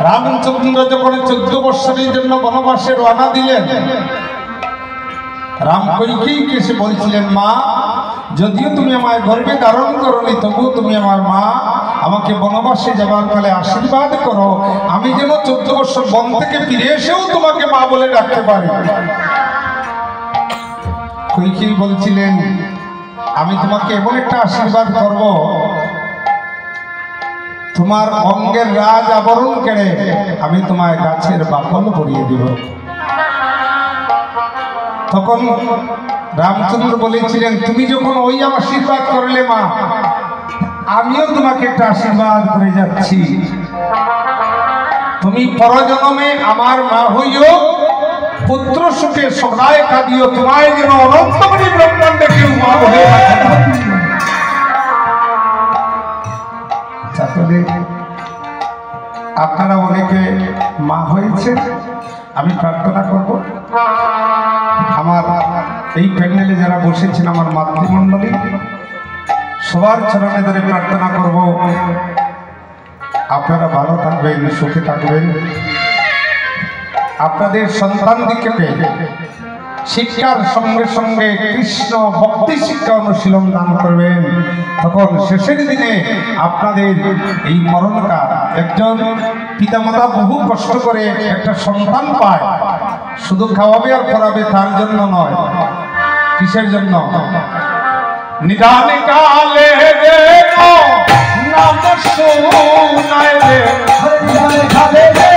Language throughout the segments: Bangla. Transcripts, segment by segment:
রামচন্দ্র যখন 14 বৎসরের জন্য বনবাসে রওনা দিলেন, রাম কৈকেয়ীকে এসে বলছিলেন, মা যদিও তুমি আমায় গর্ভে ধারণ করনি, তবু তুমি আমার মা, আমাকে বনবাসে যাবার কালে আশীর্বাদ করো, আমি যেন 14 বৎসর বন থেকে ফিরে এসেও তোমাকে মা বলে ডাকতে পারি। কৈকেয়ী বলছিলেন, আমি তোমাকে এমন একটা আশীর্বাদ করব, তোমার অঙ্গের রাজ আবরণ কেড়ে আমি তোমায় গাছের বাকল পরিয়ে দিব। তখন রামচন্দ্র বলেছিলেন, তুমি যখন ওই আশীর্বাদ করলে মা, আমিও তোমাকে একটা আশীর্বাদ করে যাচ্ছি, তুমি পরজন্মে আমার মা হইও, পুত্র সুখে সদায় কাঁদিও, তোমায় যেন অনন্তমণি ব্রহ্মাণ্ডে কেউ মা হয়ে আপনারা অনেকে মা হয়েছে, আমি প্রার্থনা করব আমার এই প্যান্ডেলে যারা বসেছেন আমার মাতৃমণ্ডলী সবার চরণে ধরে প্রার্থনা করব, আপনারা ভালো থাকবেন, সুখে থাকবেন, আপনাদের সন্তানদিকে শিক্ষার সঙ্গে সঙ্গে কৃষ্ণ ভক্তি শিক্ষা অনুশীলন দান করবেন। তখন শেষের দিনে আপনাদের এই মরণকাল, একজন পিতামাতা বহু কষ্ট করে একটা সন্তান পায়, শুধু খাওয়াবে আর পড়াবে তার জন্য নয়, কিসের জন্য? নিদান কালে রে নাম শোনায় রে, কালে রে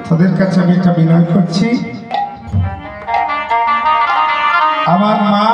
তোদের কাছে আমি একটা বিনয় করছি, আমার মা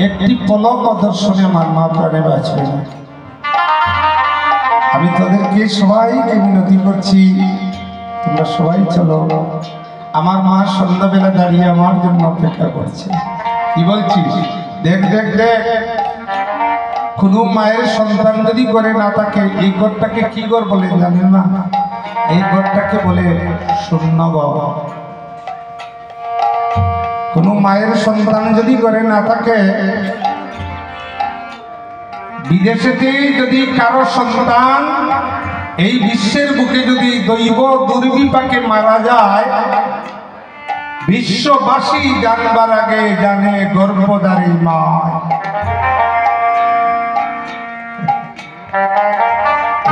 একটি পলক দর্শনে আমার মা প্রাণে বাঁচবে না। আমি তোদেরকে সবাইকে মিনতি করছি, তোমরা সবাই চলো, আমার মা সন্ধ্যাবেলা দাঁড়িয়ে আমার জন্য অপেক্ষা করছে। কি বলছিস? দেখ দেখ দেখ, কোন মায়ের সন্তান যদি করে না থাকে, এই ঘরটাকে কি ঘর বলে জানেন না? এই ঘরটাকে বলে শূন্য ঘর। কোন মায়ের সন্তান যদি করে না থাকে, বিদেশেতে যদি কারো সন্তান এই বিশ্বের বুকে যদি দৈব দুর্বিপাকে মারা যায়, বিশ্ববাসী জানবার আগে জানে গর্ভধারী মা।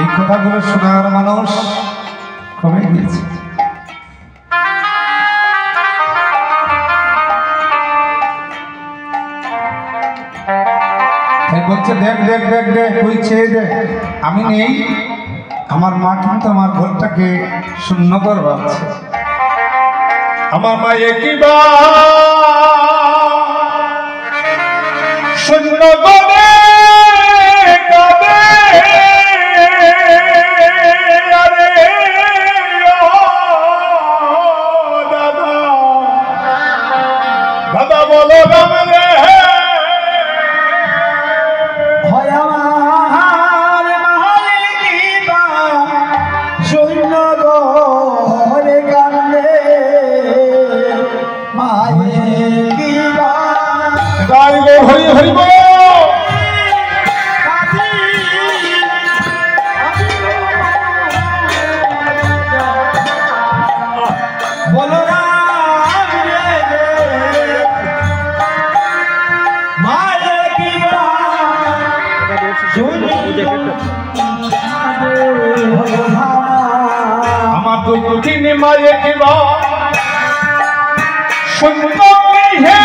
এই কথাগুলো শোনার মানুষ কমে গিয়েছে। বলছে দেখ দেখ দেখ দেখ, হয়েছে দেখ, আমি নেই, আমার মা কিন্তু আমার ঘরটাকে শূন্য করে ভাবছে। আমার মা একবার শূন্য করে দাদা বলো রাম রে, হরি হরি বল। দুঃখিন মায়ে কিবা সুন্দর হে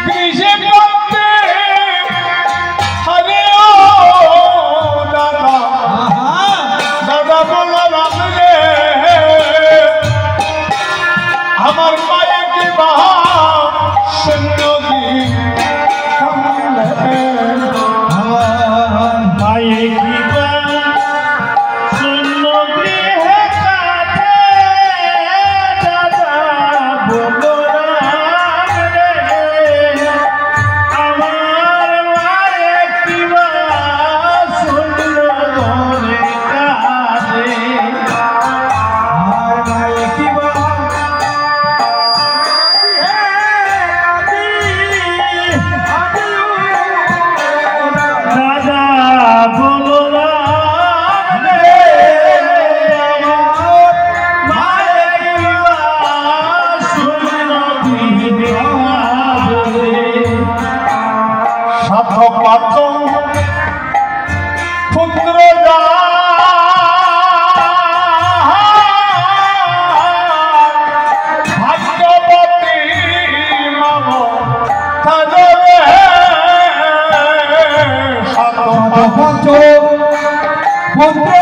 গ্রীষে কাঁদতে হরে ও দাদা দাদা বলরাম রে আমার মায়ে কিবা সুন্দর মায়ে কিবা পুত্র ভাগ্যবতী মাম পুত্র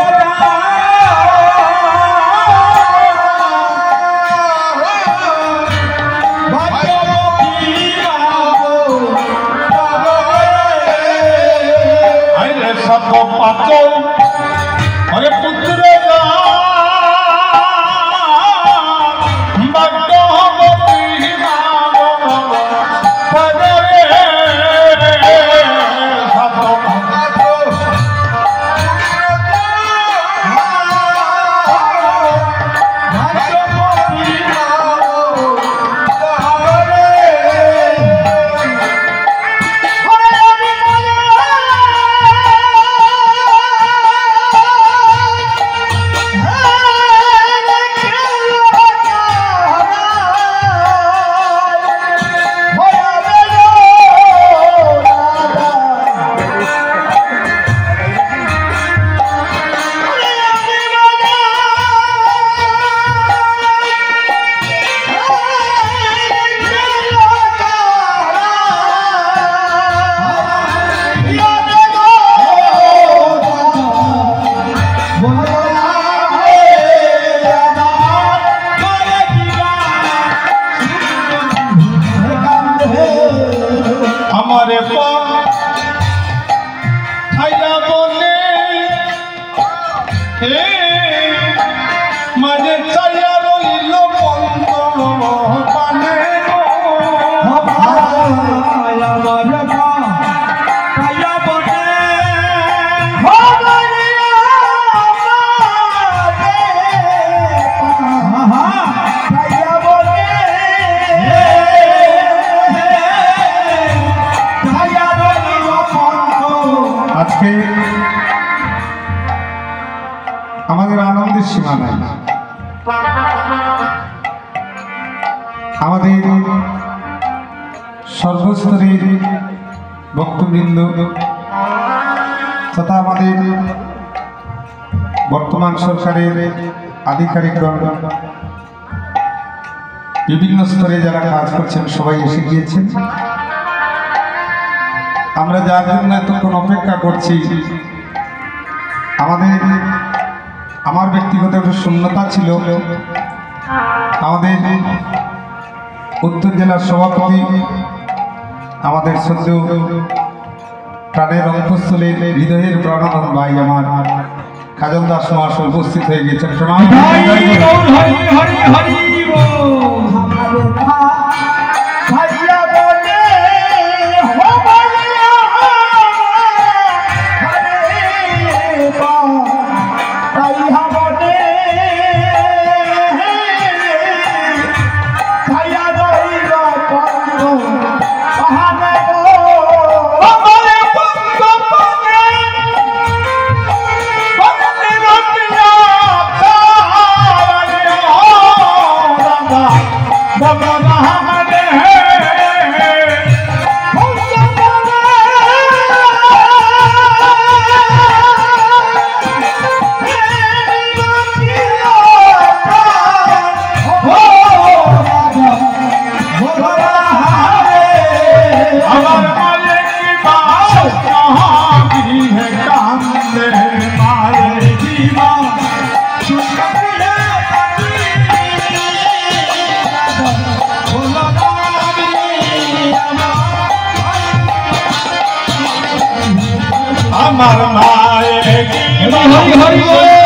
পাচল আরে পুত্র ভাগ্যবতী মাম মাঝে চাইয়া রইল বন্ধ পানে আজকে আমাদের আনন্দের সীমা নাই। আমাদের সর্বস্তরের ভক্তবৃন্দ তথা আমাদের বর্তমান সরকারের আধিকারিকগণ বিভিন্ন স্তরে যারা কাজ করছেন সবাই এসে গিয়েছেন। আমরা যার জন্য এতক্ষণ অপেক্ষা করছি, আমার ব্যক্তিগত একটা শূন্যতা ছিল। আমাদের উত্তর জেলার সভাপতি আমাদের সদ্য প্রাণের অন্তঃস্থলে হৃদয়ের প্রাণানন্দ ভাই আমার কাজল দাস মহাশয় উপস্থিত হয়ে গেছেন। Baba আমার মায়ের হরি হরি বল।